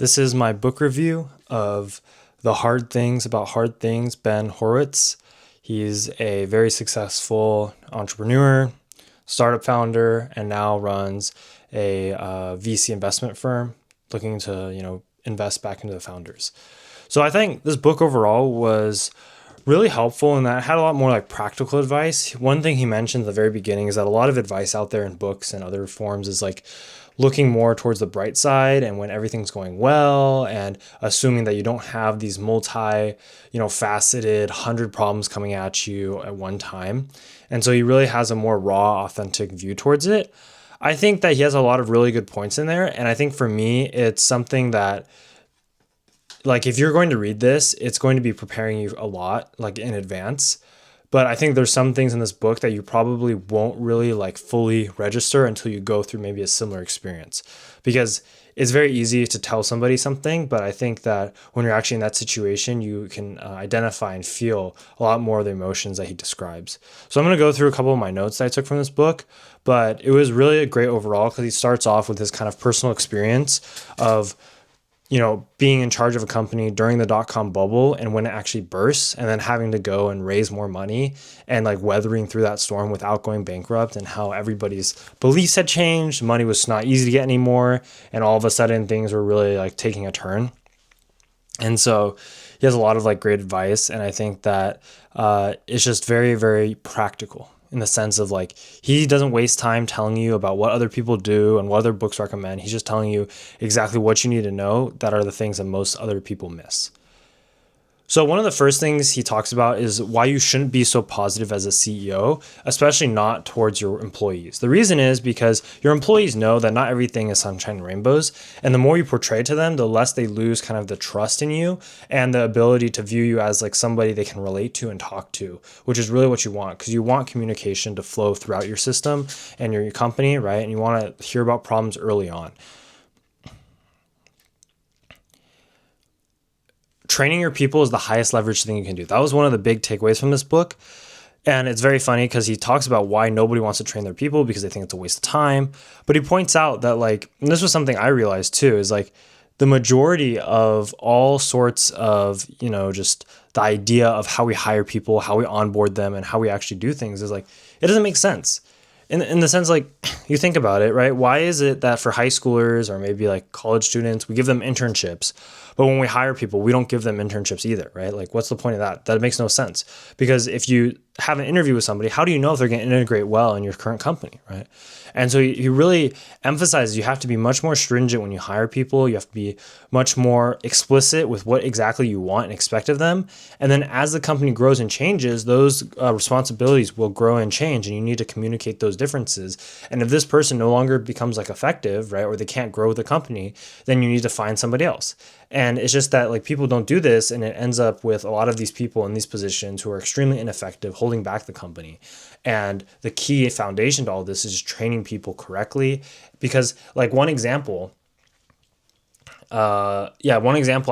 This is my book review of The Hard Things About Hard Things, Ben Horowitz. He's a very successful entrepreneur, startup founder, and now runs a VC investment firm looking to, invest back into the founders. So I think this book overall was really helpful in that it had a lot more like practical advice. One thing he mentioned at the very beginning is that a lot of advice out there in books and other forms is like looking more towards the bright side and when everything's going well and assuming that you don't have these faceted 100 problems coming at you at one time. And so he really has a more raw, authentic view towards it. I think that he has a lot of really good points in there. And I think for me, it's something that like if you're going to read this, it's going to be preparing you a lot like in advance. But I think there's some things in this book that you probably won't really like fully register until you go through maybe a similar experience, because it's very easy to tell somebody something. But I think that when you're actually in that situation, you can identify and feel a lot more of the emotions that he describes. So I'm going to go through a couple of my notes that I took from this book, but it was really a great overall because he starts off with his kind of personal experience of being in charge of a company during the dot-com bubble and when it actually bursts, and then having to go and raise more money and like weathering through that storm without going bankrupt, and how everybody's beliefs had changed. Money was not easy to get anymore. And all of a sudden things were really like taking a turn. And so he has a lot of like great advice. And I think that it's just very, very practical in the sense of like, he doesn't waste time telling you about what other people do and what other books recommend. He's just telling you exactly what you need to know that are the things that most other people miss. So one of the first things he talks about is why you shouldn't be so positive as a CEO, especially not towards your employees. The reason is because your employees know that not everything is sunshine and rainbows. And the more you portray to them, the less they lose kind of the trust in you and the ability to view you as like somebody they can relate to and talk to, which is really what you want, because you want communication to flow throughout your system and your company, right? And you want to hear about problems early on. Training your people is the highest leverage thing you can do. That was one of the big takeaways from this book. And it's very funny because he talks about why nobody wants to train their people because they think it's a waste of time. But he points out that like, and this was something I realized too, is like the majority of all sorts of, just the idea of how we hire people, how we onboard them, and how we actually do things is like, it doesn't make sense. In the sense, like, you think about it, right? Why is it that for high schoolers or maybe like college students, we give them internships, but when we hire people, we don't give them internships either, right? Like, what's the point of that? That makes no sense. Because if you have an interview with somebody, how do you know if they're going to integrate well in your current company, right? And so he really emphasizes you have to be much more stringent when you hire people. You have to be much more explicit with what exactly you want and expect of them. And then as the company grows and changes, those responsibilities will grow and change, and you need to communicate those differences. And if this person no longer becomes like effective, right, or they can't grow with the company, then you need to find somebody else. And it's just that like people don't do this, and it ends up with a lot of these people in these positions who are extremely ineffective, holding back the company. And the key foundation to all this is training people correctly. Because like one example I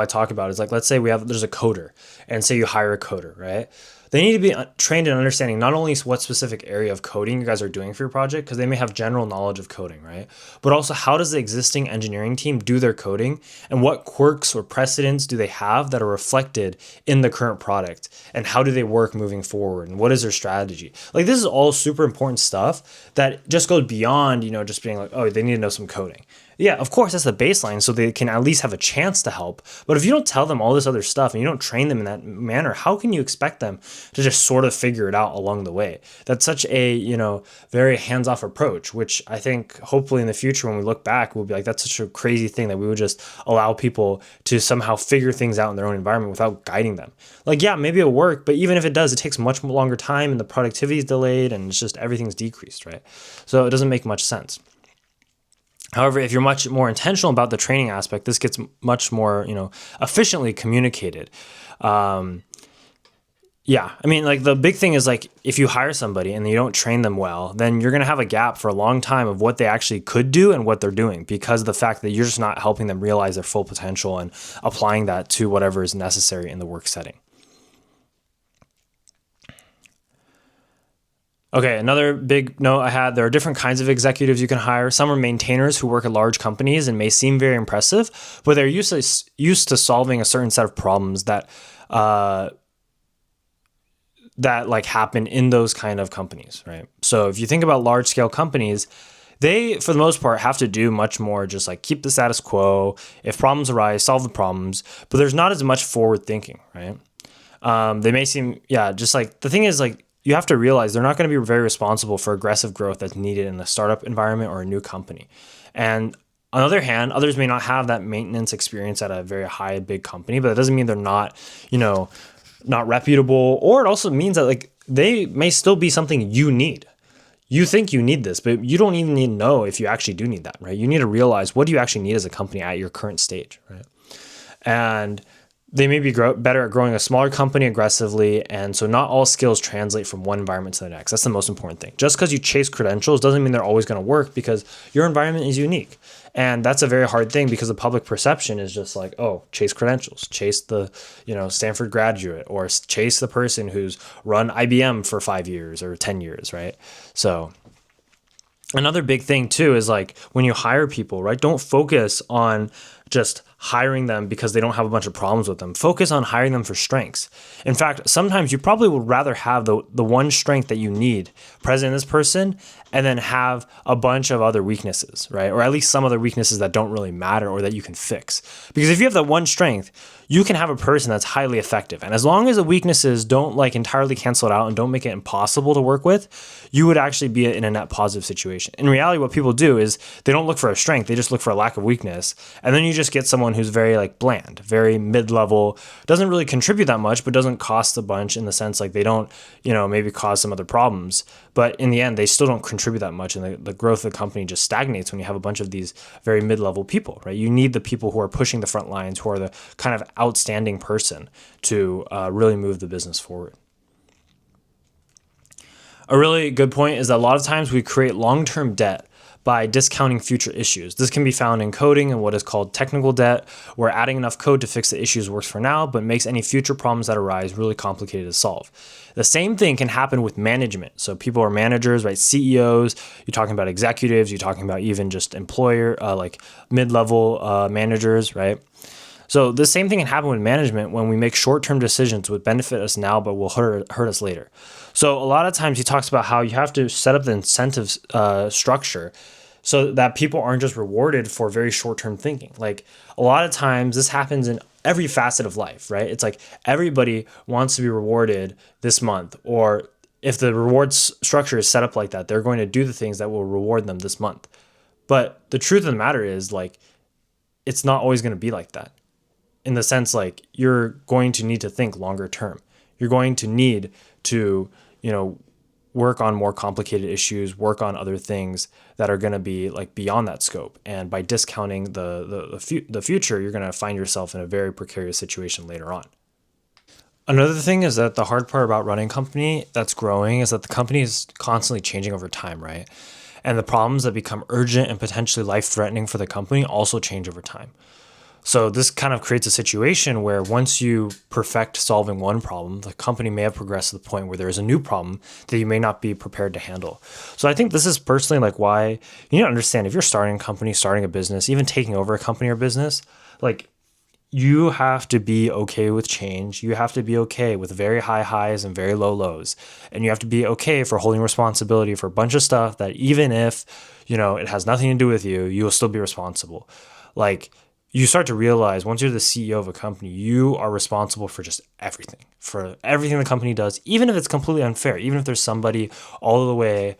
talk about is like, let's say there's a coder, and say you hire a coder, right? They need to be trained in understanding not only what specific area of coding you guys are doing for your project, because they may have general knowledge of coding, right? But also, how does the existing engineering team do their coding, and what quirks or precedents do they have that are reflected in the current product, and how do they work moving forward, and what is their strategy? Like, this is all super important stuff that just goes beyond, just being like, oh, they need to know some coding. Yeah, of course, that's the baseline, so they can at least have a chance to help. But if you don't tell them all this other stuff and you don't train them in that manner, how can you expect them to just sort of figure it out along the way? That's such a, very hands-off approach, which I think hopefully in the future when we look back, we'll be like, that's such a crazy thing that we would just allow people to somehow figure things out in their own environment without guiding them. Like, yeah, maybe it'll work, but even if it does, it takes much longer time and the productivity is delayed and it's just everything's decreased, right? So it doesn't make much sense. However, if you're much more intentional about the training aspect, this gets much more, efficiently communicated. Like the big thing is like, if you hire somebody and you don't train them well, then you're going to have a gap for a long time of what they actually could do and what they're doing, because of the fact that you're just not helping them realize their full potential and applying that to whatever is necessary in the work setting. Okay, another big note I had, there are different kinds of executives you can hire. Some are maintainers who work at large companies and may seem very impressive, but they're used to solving a certain set of problems uh, that like happen in those kind of companies, right? So if you think about large scale companies, they for the most part have to do much more just like keep the status quo. If problems arise, solve the problems, but there's not as much forward thinking, right? They may seem, yeah, just like the thing is like you have to realize they're not going to be very responsible for aggressive growth that's needed in a startup environment or a new company. And on the other hand, others may not have that maintenance experience at a very high, big company, but that doesn't mean they're not, you know, not reputable. Or it also means that like they may still be something you need. You think you need this, but you don't even need to know if you actually do need that, right? You need to realize what do you actually need as a company at your current stage, right? And they may be better at growing a smaller company aggressively. And so not all skills translate from one environment to the next. That's the most important thing. Just because you chase credentials doesn't mean they're always going to work because your environment is unique. And that's a very hard thing because the public perception is just like, oh, chase credentials, chase the, Stanford graduate, or chase the person who's run IBM for 5 years or 10 years, right? So another big thing too is like when you hire people, right? Don't focus on just hiring them because they don't have a bunch of problems with them. Focus on hiring them for strengths. In fact, sometimes you probably would rather have the one strength that you need present in this person and then have a bunch of other weaknesses, right? Or at least some other weaknesses that don't really matter or that you can fix. Because if you have that one strength, you can have a person that's highly effective. And as long as the weaknesses don't like entirely cancel it out and don't make it impossible to work with, you would actually be in a net positive situation. In reality, what people do is they don't look for a strength, they just look for a lack of weakness. And then you just get someone who's very like bland, very mid-level, doesn't really contribute that much, but doesn't cost a bunch in the sense like they don't, maybe cause some other problems. But in the end, they still don't contribute that much. And the growth of the company just stagnates when you have a bunch of these very mid-level people, right? You need the people who are pushing the front lines, who are the kind of outstanding person to really move the business forward. A really good point is that a lot of times we create long-term debt by discounting future issues. This can be found in coding and what is called technical debt, where adding enough code to fix the issues works for now, but makes any future problems that arise really complicated to solve. The same thing can happen with management. So people are managers, right? CEOs, you're talking about executives, you're talking about even just employer, like mid-level managers, right? So the same thing can happen with management when we make short-term decisions would benefit us now, but will hurt us later. So a lot of times he talks about how you have to set up the incentive structure so that people aren't just rewarded for very short-term thinking. Like a lot of times this happens in every facet of life, right? It's like everybody wants to be rewarded this month, or if the rewards structure is set up like that, they're going to do the things that will reward them this month. But the truth of the matter is like, it's not always going to be like that. In the sense like you're going to need to think longer term. You're going to need to, work on more complicated issues, work on other things that are going to be like beyond that scope. And by discounting the future, you're going to find yourself in a very precarious situation later on. Another thing is that the hard part about running a company that's growing is that the company is constantly changing over time, right? And the problems that become urgent and potentially life-threatening for the company also change over time. So this kind of creates a situation where once you perfect solving one problem, the company may have progressed to the point where there is a new problem that you may not be prepared to handle. So I think this is personally like why you need to understand if you're starting a company, starting a business, even taking over a company or business, like you have to be okay with change. You have to be okay with very high highs and very low lows. And you have to be okay for holding responsibility for a bunch of stuff that even if, it has nothing to do with you, you will still be responsible. Like, you start to realize once you're the CEO of a company, you are responsible for just everything, for everything the company does, even if it's completely unfair, even if there's somebody all the way,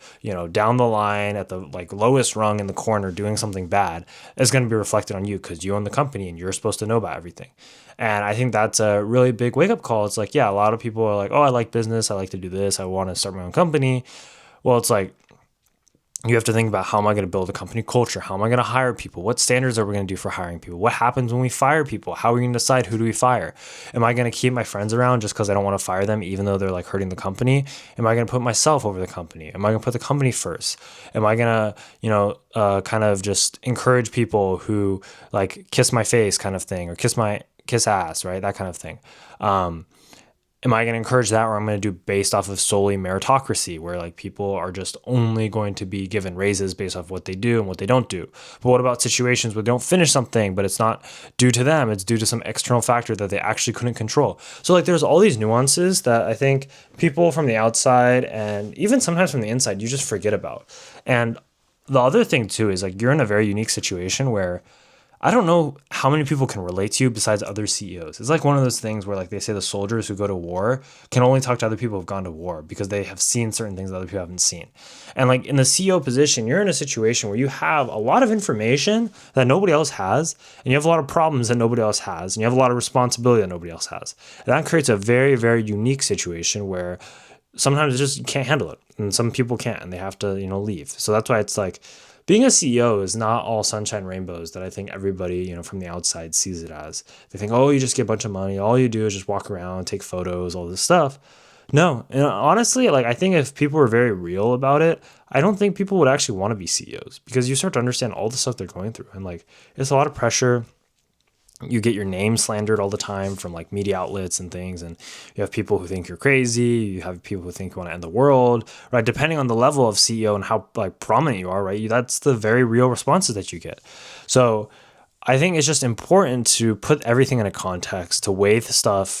down the line at the like lowest rung in the corner doing something bad, is going to be reflected on you because you own the company and you're supposed to know about everything. And I think that's a really big wake up call. It's like, yeah, a lot of people are like, oh, I like business. I like to do this. I want to start my own company. Well, it's like, you have to think about how am I going to build a company culture? How am I going to hire people? What standards are we going to do for hiring people? What happens when we fire people? How are we going to decide who do we fire? Am I going to keep my friends around just because I don't want to fire them, even though they're like hurting the company? Am I going to put myself over the company? Am I going to put the company first? Am I going to, kind of just encourage people who like kiss my face kind of thing or kiss ass, right? That kind of thing. Am I going to encourage that, or I'm going to do based off of solely meritocracy, where like people are just only going to be given raises based off what they do and what they don't do? But what about situations where they don't finish something, but it's not due to them, it's due to some external factor that they actually couldn't control? So like there's all these nuances that I think people from the outside and even sometimes from the inside, you just forget about. And the other thing too is like you're in a very unique situation where I don't know how many people can relate to you besides other CEOs. It's like one of those things where like they say the soldiers who go to war can only talk to other people who've gone to war because they have seen certain things that other people haven't seen. And like in the CEO position, you're in a situation where you have a lot of information that nobody else has, and you have a lot of problems that nobody else has, and you have a lot of responsibility that nobody else has. And that creates a very, very unique situation where sometimes it just you can't handle it. And some people can't, and they have to, leave. So that's why it's like, being a CEO is not all sunshine rainbows that I think everybody, from the outside sees it as. They think, oh, you just get a bunch of money. All you do is just walk around, take photos, all this stuff. No, and honestly, like I think if people were very real about it, I don't think people would actually want to be CEOs because you start to understand all the stuff they're going through. And like, it's a lot of pressure. You get your name slandered all the time from like media outlets and things. And you have people who think you're crazy. You have people who think you want to end the world, right? Depending on the level of CEO and how like prominent you are, right? That's the very real responses that you get. So I think it's just important to put everything in a context, to weigh the stuff,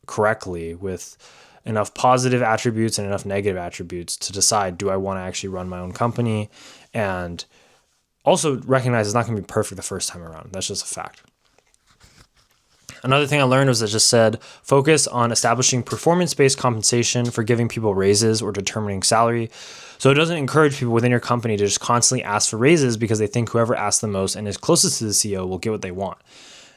correctly with enough positive attributes and enough negative attributes to decide, do I want to actually run my own company? And also recognize it's not going to be perfect the first time around. That's just a fact. Another thing I learned was that just said, focus on establishing performance-based compensation for giving people raises or determining salary. So it doesn't encourage people within your company to just constantly ask for raises because they think whoever asks the most and is closest to the CEO will get what they want.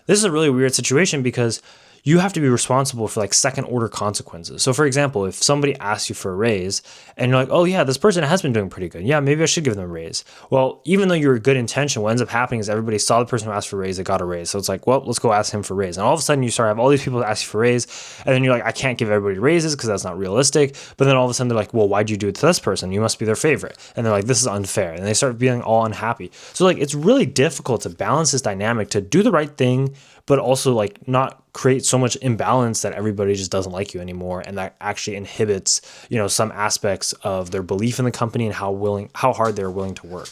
This is a really weird situation because you have to be responsible for like second order consequences. So for example, if somebody asks you for a raise and you're like, oh yeah, this person has been doing pretty good. Yeah, maybe I should give them a raise. Well, even though you're a good intention, what ends up happening is everybody saw the person who asked for a raise, they got a raise. So it's like, well, let's go ask him for a raise. And all of a sudden you start to have all these people ask you for a raise. And then you're like, I can't give everybody raises because that's not realistic. But then all of a sudden they're like, well, why'd you do it to this person? You must be their favorite. And they're like, this is unfair. And they start being all unhappy. So like, it's really difficult to balance this dynamic to do the right thing, but also like not create so much imbalance that everybody just doesn't like you anymore, and that actually inhibits some aspects of their belief in the company and how hard they're willing to work.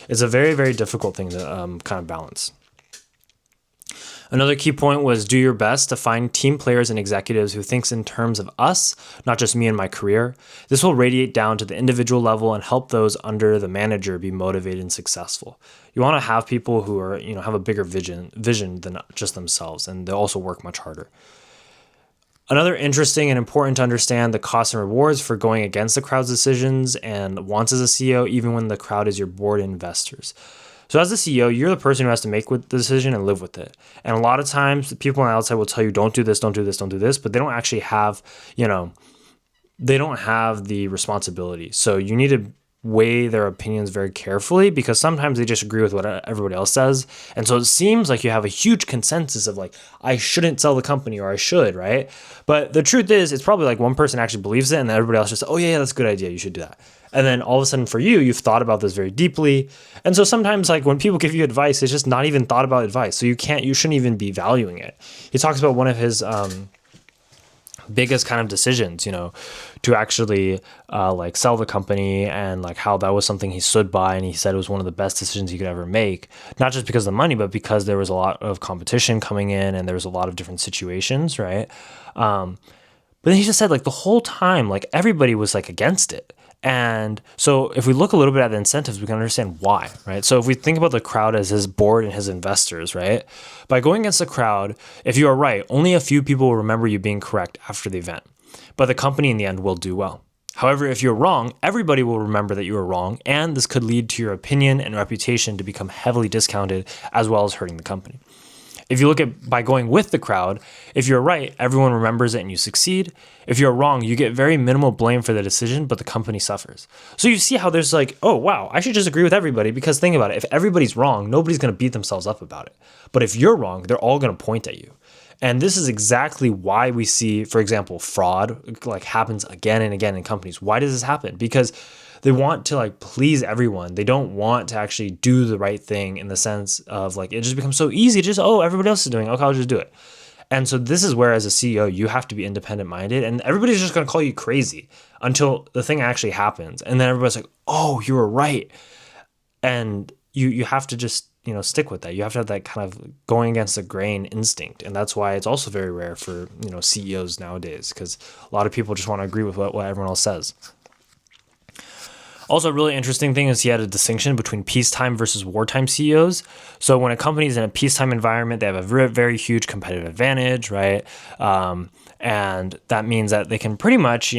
It's a very, very difficult thing to kind of balance. Another key point was do your best to find team players and executives who thinks in terms of us, not just me and my career. This will radiate down to the individual level and help those under the manager be motivated and successful. You want to have people who are, have a bigger vision than just themselves, and they also work much harder. Another interesting and important to understand the costs and rewards for going against the crowd's decisions and wants as a CEO, even when the crowd is your board and investors. So as the CEO, you're the person who has to make the decision and live with it. And a lot of times the people on the outside will tell you, don't do this, don't do this, don't do this, but they don't actually have, they don't have the responsibility. So you need to weigh their opinions very carefully because sometimes they just agree with what everybody else says. And so it seems like you have a huge consensus of like, I shouldn't sell the company or I should, right? But the truth is it's probably like one person actually believes it and then everybody else just, oh yeah, that's a good idea. You should do that. And then all of a sudden for you, you've thought about this very deeply. And so sometimes like when people give you advice, it's just not even thought about advice. So you shouldn't even be valuing it. He talks about one of his, biggest kind of decisions, to actually like sell the company and like how that was something he stood by. And he said it was one of the best decisions he could ever make, not just because of the money, but because there was a lot of competition coming in and there was a lot of different situations, right? But then he just said like the whole time, like everybody was like against it. And so if we look a little bit at the incentives, we can understand why, right? So if we think about the crowd as his board and his investors, right? By going against the crowd, if you are right, only a few people will remember you being correct after the event, but the company in the end will do well. However, if you're wrong, everybody will remember that you were wrong, and this could lead to your opinion and reputation to become heavily discounted as well as hurting the company. If you look at by going with the crowd, if you're right, everyone remembers it and you succeed. If you're wrong, you get very minimal blame for the decision, but the company suffers. So you see how there's like, oh, wow, I should just agree with everybody because think about it. If everybody's wrong, nobody's going to beat themselves up about it. But if you're wrong, they're all going to point at you. And this is exactly why we see, for example, fraud like happens again and again in companies. Why does this happen? Because they want to like please everyone. They don't want to actually do the right thing in the sense of like, it just becomes so easy. Just, oh, everybody else is doing it. Okay, I'll just do it. And so this is where, as a CEO, you have to be independent minded, and everybody's just going to call you crazy until the thing actually happens. And then everybody's like, oh, you were right. And you have to just, stick with that. You have to have that kind of going against the grain instinct. And that's why it's also very rare for, CEOs nowadays, because a lot of people just want to agree with what everyone else says. Also, a really interesting thing is he had a distinction between peacetime versus wartime CEOs. So when a company is in a peacetime environment, they have a very, very huge competitive advantage, right? And that means that they can pretty much,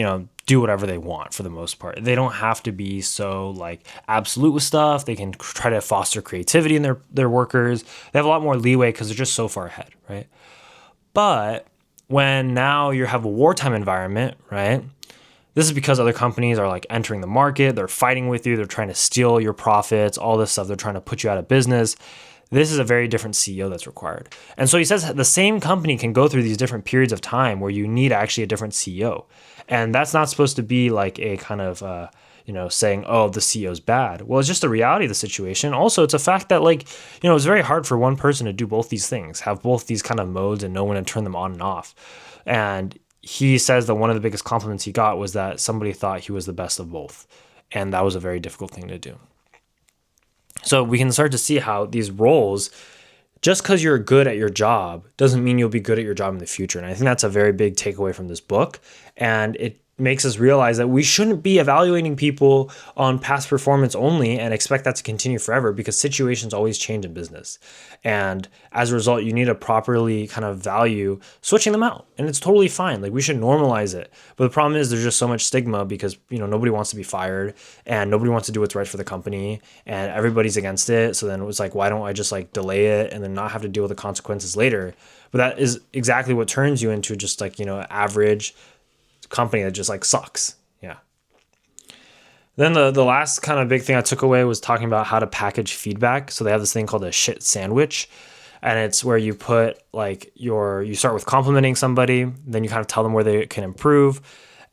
do whatever they want for the most part. They don't have to be so like absolute with stuff. They can try to foster creativity in their workers. They have a lot more leeway because they're just so far ahead, right? But when now you have a wartime environment, right? This is because other companies are like entering the market. They're fighting with you. They're trying to steal your profits, all this stuff. They're trying to put you out of business. This is a very different CEO that's required. And so he says the same company can go through these different periods of time where you need actually a different CEO. And that's not supposed to be like a kind of, saying, oh, the CEO is bad. Well, it's just the reality of the situation. Also, it's a fact that it's very hard for one person to do both these things, have both these kind of modes and know when to turn them on and off. And he says that one of the biggest compliments he got was that somebody thought he was the best of both. And that was a very difficult thing to do. So we can start to see how these roles, just because you're good at your job, doesn't mean you'll be good at your job in the future. And I think that's a very big takeaway from this book. And it makes us realize that we shouldn't be evaluating people on past performance only and expect that to continue forever, because situations always change in business. And as a result, you need to properly kind of value switching them out. And it's totally fine. Like, we should normalize it. But the problem is there's just so much stigma because, nobody wants to be fired and nobody wants to do what's right for the company and everybody's against it. So then it was like, why don't I just delay it and then not have to deal with the consequences later? But that is exactly what turns you into just average company that just sucks. Yeah. Then the last kind of big thing I took away was talking about how to package feedback. So they have this thing called a shit sandwich, and it's where you put you start with complimenting somebody, then you kind of tell them where they can improve,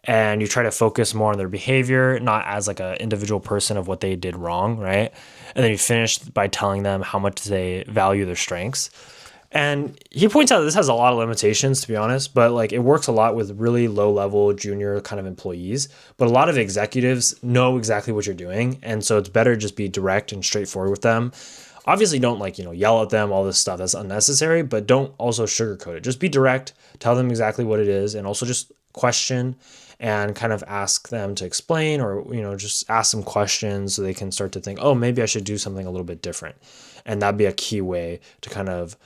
and you try to focus more on their behavior, not as an individual person of what they did wrong, right? And then you finish by telling them how much they value their strengths. And he points out that this has a lot of limitations, to be honest, but it works a lot with really low level junior kind of employees. But a lot of executives know exactly what you're doing. And so it's better just be direct and straightforward with them. Obviously, don't yell at them, all this stuff that's unnecessary, but don't also sugarcoat it. Just be direct, tell them exactly what it is, and also just question and kind of ask them to explain, or, just ask them questions so they can start to think, oh, maybe I should do something a little bit different. And that'd be a key way to kind of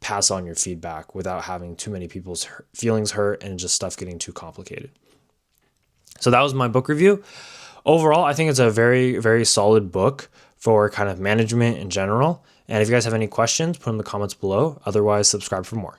pass on your feedback without having too many people's feelings hurt and just stuff getting too complicated. So that was my book review. Overall, I think it's a very, very solid book for kind of management in general. And if you guys have any questions, put them in the comments below. Otherwise, subscribe for more.